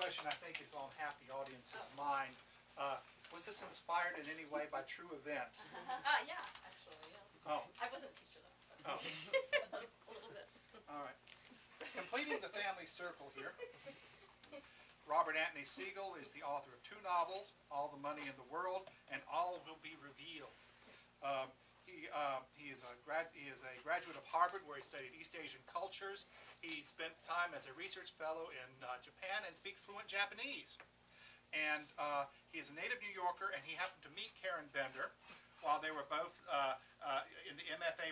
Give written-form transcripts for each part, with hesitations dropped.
question I think is on half the audience's mind. Was this inspired in any way by true events? Yeah, actually, yeah. Oh. I wasn't a teacher though. But Oh. a little bit. All right. Completing the family circle here, Robert Anthony Seigle is the author of 2 novels, All the Money in the World and All Will Be Revealed. He is a graduate of Harvard, where he studied East Asian cultures. He spent time as a research fellow in Japan and speaks fluent Japanese. And he is a native New Yorker, and he happened to meet Karen Bender while they were both in the MFA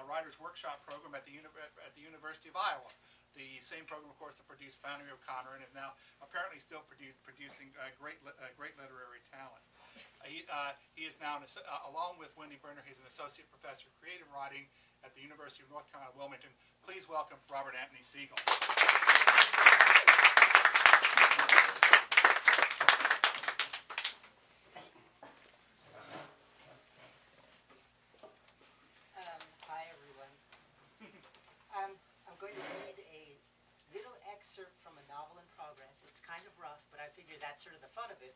Writers Workshop program at the University of Iowa. The same program, of course, that produced Flannery O'Connor, and is now apparently still producing great literary talent. He is now, along with Wendy Berner, he's an associate professor of creative writing at the University of North Carolina, Wilmington. Please welcome Robert Anthony Seigle. Hi, everyone. I'm going to read a little excerpt from a novel in progress. It's kind of rough, but I figure that's sort of the fun of it.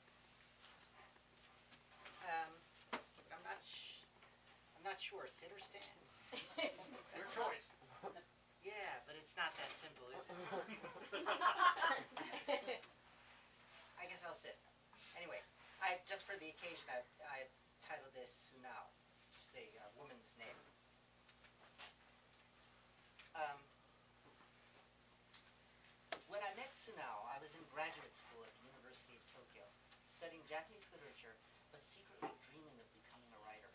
I'm not sure. Sit or stand? Your choice. Yeah, but it's not that simple, is it? I guess I'll sit. Anyway, just for the occasion, I've titled this Sunao, which is a woman's name. When I met Sunao, I was in graduate school at the University of Tokyo, studying Japanese literature, but secretly dreaming of becoming a writer.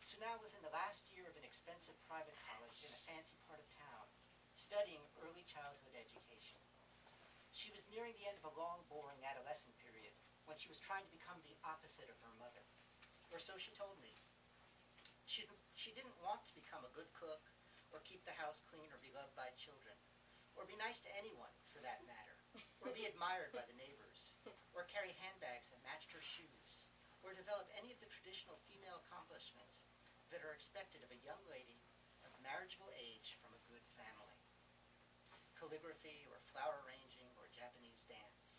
Sunao was in the last year of an expensive private college in a fancy part of town, studying early childhood education. She was nearing the end of a long, boring adolescent period when she was trying to become the opposite of her mother, or so she told me. She didn't want to become a good cook, or keep the house clean, or be loved by children, or be nice to anyone, for that matter, or be admired by the neighbors, or carry handbags that matched her shoes, or develop any of the traditional female accomplishments that are expected of a young lady of marriageable age from a good family. Calligraphy, or flower arranging, or Japanese dance.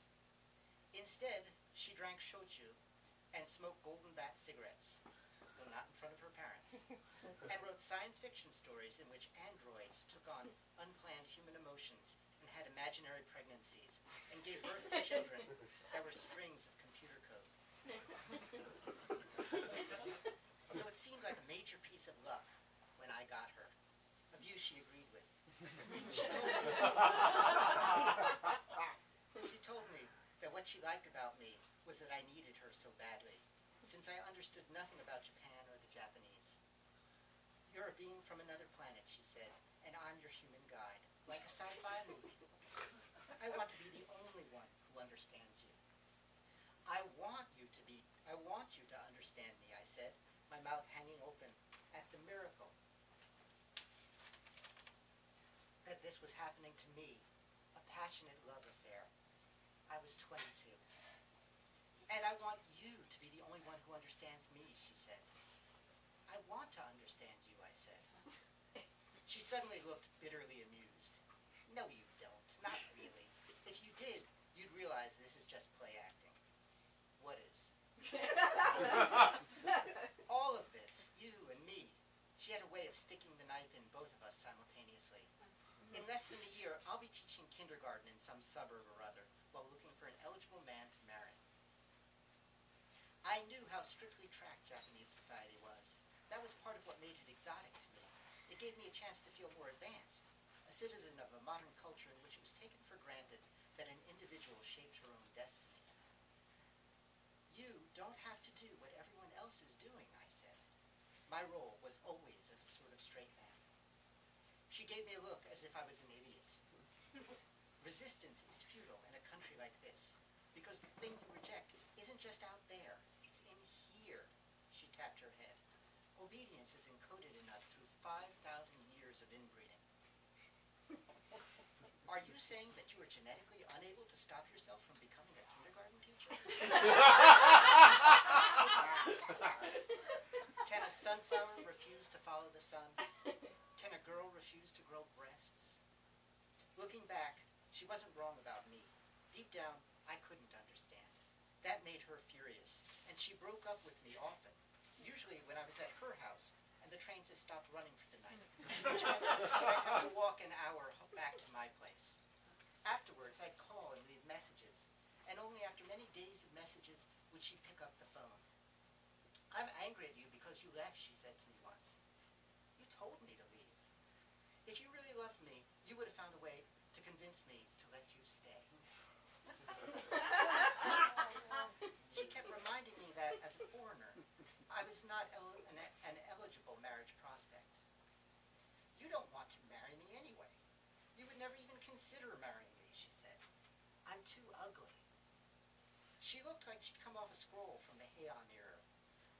Instead, she drank shochu and smoked golden bat cigarettes, though not in front of her parents, and wrote science fiction stories in which androids took on unplanned human emotions and had imaginary pregnancies, and gave birth to children that were strings of computer code. So it seemed like a major piece of luck when I got her, a view she agreed with. She told me that what she liked about me was that I needed her so badly, since I understood nothing about Japan or the Japanese. You're a being from another planet, she said, and I'm your human guide, like a sci-fi movie. I want to be the only one who understands you. I want you to understand me, I said, my mouth hanging open at the miracle that this was happening to me, a passionate love affair. I was 22. And I want you to be the only one who understands me, she said. I want to understand you, I said. She suddenly looked bitterly amused. No, you don't. Not really. If you did, you'd realize this is just play acting. What is? All of this, you and me. She had a way of sticking the knife in both of us simultaneously. In less than a year, I'll be teaching kindergarten in some suburb or other while looking for an eligible man to marry. I knew how strictly tracked Japanese society was. That was part of what made it exotic to me. It gave me a chance to feel more advanced, a citizen of a modern culture in which it was taken for granted that an individual shaped her own destiny. You don't have to do what everyone else is doing, I said. My role was always as a sort of straight man. She gave me a look as if I was an idiot. Resistance is futile in a country like this, because the thing you reject isn't just out there, it's in here. She tapped her head. Obedience is encoded in us through 5,000 years of inbreeding. Are you saying that you are genetically unable to stop yourself from becoming a kindergarten teacher? Can a sunflower refuse to follow the sun? Can a girl refuse to grow breasts? Looking back, She wasn't wrong about me. Deep down, I couldn't understand. That made her furious, and she broke up with me often, usually when I was at her house and the trains had stopped running for the night, which meant I'd have to walk an hour back to my place. Afterwards, I'd call and leave messages, and only after many days of messages would she pick up the phone. "I'm angry at you because you left," she said to me once. "You told me to leave. If you really loved me, you would have found a way to convince me to let you stay." She kept reminding me that, as a foreigner, I was not an eligible marriage prospect. "You don't want to marry me anyway. You would never even consider marrying me," she said. "I'm too ugly." She looked like she'd come off a scroll from the Heian era.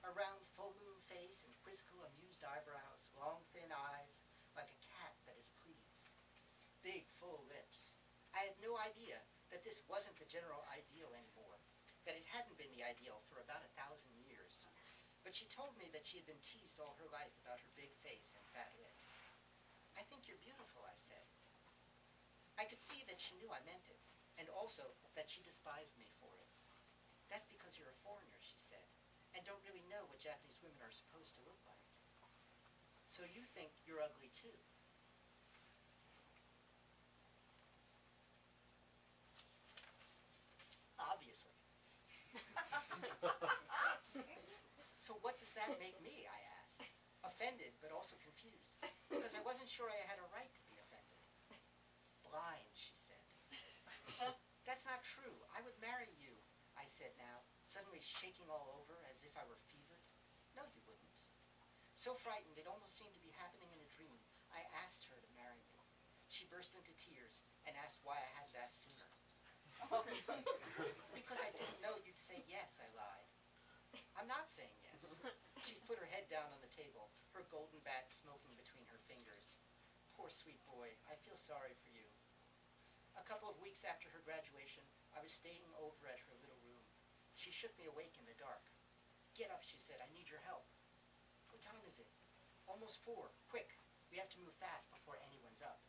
A round full moon face and quizzical amused eyebrows, long thin eyes, like a cat that is pleased. Big full lips. I had no idea that this wasn't the general ideal anymore, that it hadn't been the ideal for about 1,000 years. But she told me that she had been teased all her life about her big face and fat lips. "I think you're beautiful," I said. I could see that she knew I meant it, and also that she despised me for it. "That's because you're a foreigner," she said, "and don't really know what Japanese women are supposed to look like. So you think you're ugly too." Obviously. "So what does that make me?" I asked, offended but also confused, because I wasn't sure I had a right to be offended. "Blind," she said. "That's not true. I would marry you," I said now, suddenly shaking all over as if I were fevered. "No, you wouldn't." So frightened it almost seemed to be happening in a dream, I asked her to marry me. She burst into tears and asked why I hadn't asked sooner. "Because I didn't know you'd say yes," I lied. "I'm not saying yes." She put her head down on the table, her golden bat smoking between her fingers. "Poor sweet boy, I feel sorry for you." A couple of weeks after her graduation, I was staying over at her little room. She shook me awake in the dark. "Get up," she said. "I need your help." "What time is it?" "Almost 4. Quick. We have to move fast before anyone's up."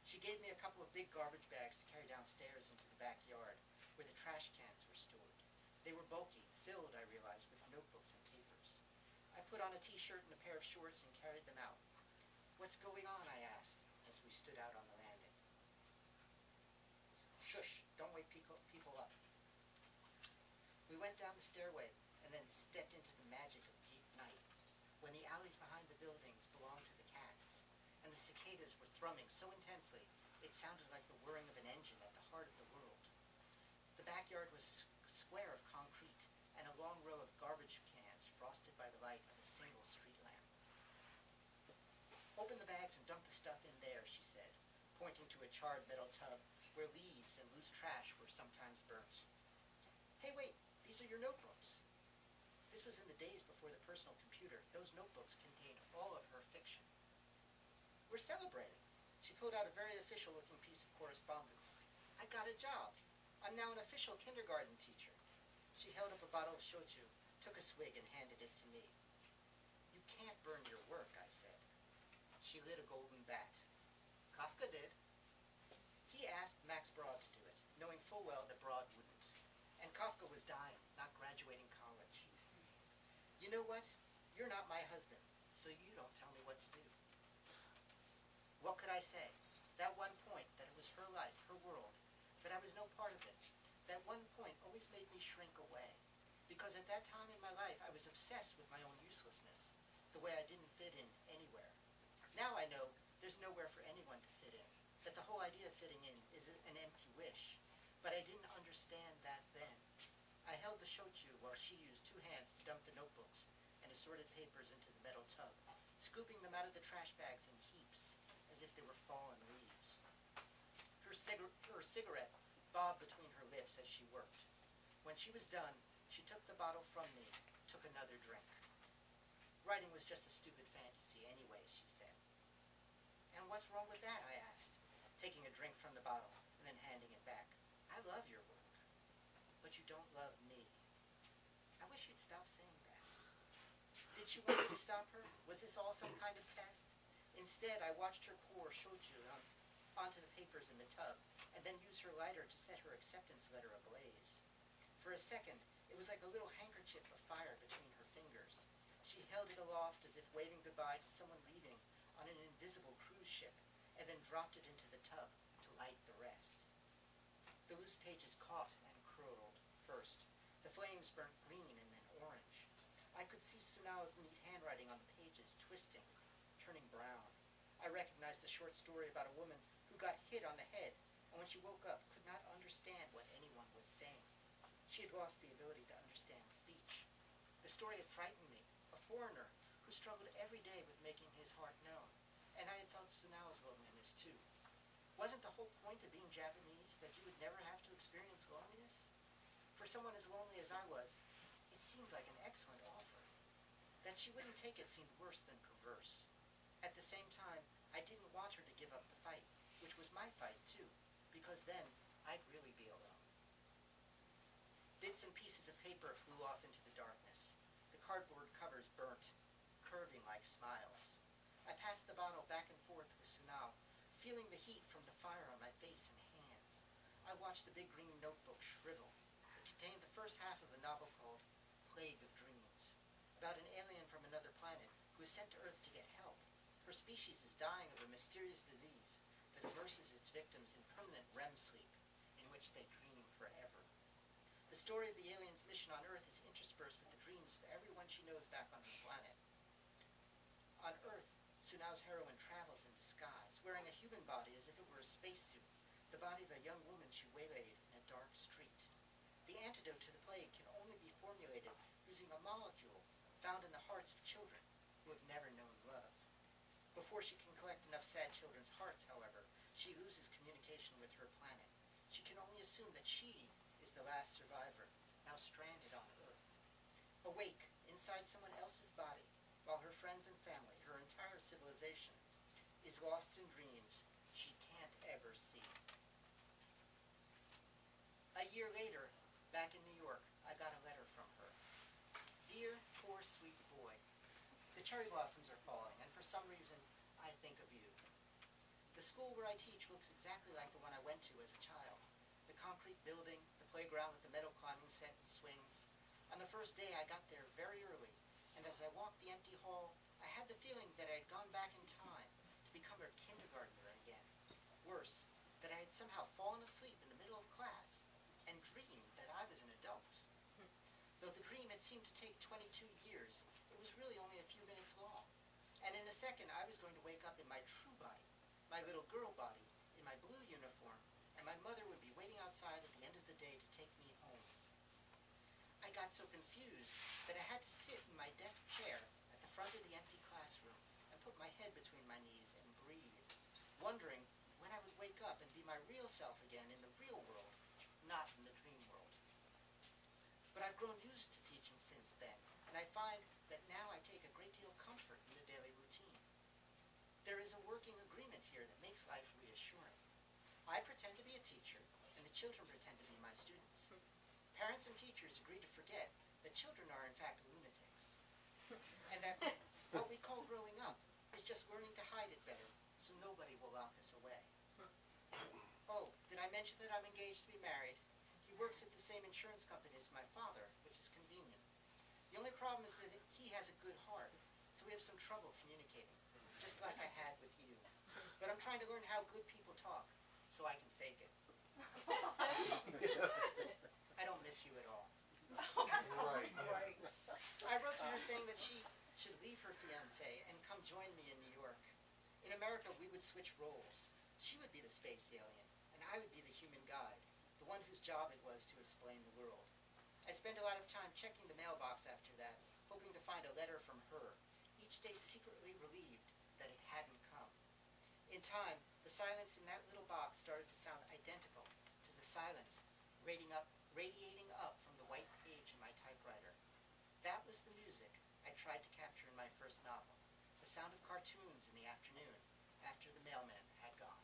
She gave me a couple of big garbage bags to carry downstairs into the backyard, where the trash cans were stored. They were bulky, filled, I realized, with notebooks and papers. I put on a t-shirt and a pair of shorts and carried them out. "What's going on?" I asked, as we stood out on the landing. "Shush, don't wake people up." We went down the stairway and then stepped into the magic of deep night, when the alleys behind the buildings belonged to the cats, and the cicadas were thrumming so intensely it sounded like the whirring of an engine at the heart of the world. The backyard was a square of concrete, and a long row of garbage cans frosted by the light of a single street lamp. "Open the bags and dump the stuff in there," she said, pointing to a charred metal tub where leaves and loose trash were sometimes burnt. "Hey, wait, these are your notebooks." This was in the days before the personal computer. Those notebooks contained all of her fiction. "We're celebrating." She pulled out a very official-looking piece of correspondence. "I got a job. I'm now an official kindergarten teacher." She held up a bottle of shochu, took a swig, and handed it to me. "You can't burn your work," I said. She lit a golden bat. "Kafka did." He asked Max Brod to do it, knowing full well that Brod wouldn't. And Kafka was dying, not graduating college. "You know what? You're not my husband, so you don't tell me what to do." What could I say? That one point, that it was her life, her world, that I was no part of it, that one point always made me shrink away. Because at that time in my life, I was obsessed with my own uselessness, the way I didn't fit in anywhere. Now I know there's nowhere for anyone to fit in, that the whole idea of fitting in is an empty wish. But I didn't understand that then. I held the shochu while she used 2 hands to dump the notebooks and assorted papers into the metal tub, scooping them out of the trash bags in heaps, as if they were fallen leaves. Her cigarette bobbed between her lips as she worked. When she was done, she took the bottle from me, took another drink. "Writing was just a stupid fantasy anyway," she said. "And what's wrong with that?" I asked, taking a drink from the bottle and then handing it back. "I love your work, but you don't love me." I wish you'd stop saying that. Did she want me to stop her? Was this all some kind of test? Instead, I watched her pour shochu onto the papers in the tub, and and then use her lighter to set her acceptance letter ablaze. For a second, it was like a little handkerchief of fire between her fingers. She held it aloft as if waving goodbye to someone leaving on an invisible cruise ship, and then dropped it into the tub to light the rest. The loose pages caught and curdled first. The flames burnt green and then orange. I could see Sunao's neat handwriting on the pages twisting, turning brown. I recognized the short story about a woman who got hit on the head, and when she woke up could not understand what anyone was saying. She had lost the ability to understand speech. The story had frightened me, a foreigner who struggled every day with making his heart known, and I had felt Sunao's loneliness too. Wasn't the whole point of being Japanese that you would never have to experience loneliness? For someone as lonely as I was, it seemed like an excellent offer. That she wouldn't take it seemed worse than perverse. At the same time, I didn't want her to give up the fight, which was my fight too, because then I'd really be alone. Bits and pieces of paper flew off into the darkness. The cardboard covers burnt, curving like smiles. I passed the bottle back and forth with Sunao, feeling the heat from the fire on my face and hands. I watched the big green notebook shrivel. It contained the first half of a novel called Plague of Dreams, about an alien from another planet who is sent to Earth to get help. Her species is dying of a mysterious disease that immerses its victims in permanent REM sleep, in which they dream forever. The story of the alien's mission on Earth is interspersed with the dreams of everyone she knows back on her planet. On Earth, Sunao's heroine travels in disguise, wearing a human body as if it were a spacesuit, the body of a young woman she waylaid in a dark street. The antidote to the plague can only be formulated using a molecule found in the hearts of children who have never known love. Before she can collect enough sad children's hearts, however, she loses communication with her planet. She can only assume that she is the last survivor, now stranded on Earth. Awake inside someone else's body, while her friends and family, her entire civilization, is lost in dreams she can't ever see. A year later, back in New York, I got a letter from her. Dear, poor, sweet boy, the cherry blossoms are falling, and for some reason, I think of you. The school where I teach looks exactly like the one I went to as a child. The concrete building, the playground with the metal climbing set and swings. On the first day, I got there very early, and as I walked the empty hall, I had the feeling that I had gone back in time to become her kindergartner again. Worse, that I had somehow fallen asleep in the middle of class and dreamed that I was an adult. Though the dream had seemed to take 22 years, it was really only a few minutes long. And in a second, I was going to wake up in my true body, my little girl body, in my blue uniform, and my mother would be waiting outside at the end of the day to take me home. I got so confused that I had to sit in my desk chair at the front of the empty classroom and put my head between my knees and breathe, wondering when I would wake up and be my real self again in the real world, not in the dream world. But I've grown used to teaching since then, and I find that now I take a great deal of comfort in the daily routine. There is a working agreement here that makes life reassuring. I pretend to be a teacher, and the children pretend to be my students. Parents and teachers agree to forget that children are in fact lunatics, and that what we call growing up is just learning to hide it better so nobody will lock us away. Oh, did I mention that I'm engaged to be married? He works at the same insurance company as my father, which is convenient. The only problem is that he has a good heart, so we have some trouble communicating, just like I had with you. But I'm trying to learn how good people talk, so I can fake it. I don't miss you at all. Right. I wrote to her saying that she should leave her fiancé and come join me in New York. In America, we would switch roles. She would be the space alien, and I would be the human guide, the one whose job it was to explain the world. I spent a lot of time checking the mailbox after that, hoping to find a letter from her, each day secretly relieved that it hadn't come. In time, the silence in that little box started to sound identical to the silence radiating up from the white page in my typewriter. That was the music I tried to capture in my first novel, the sound of cartoons in the afternoon after the mailman had gone.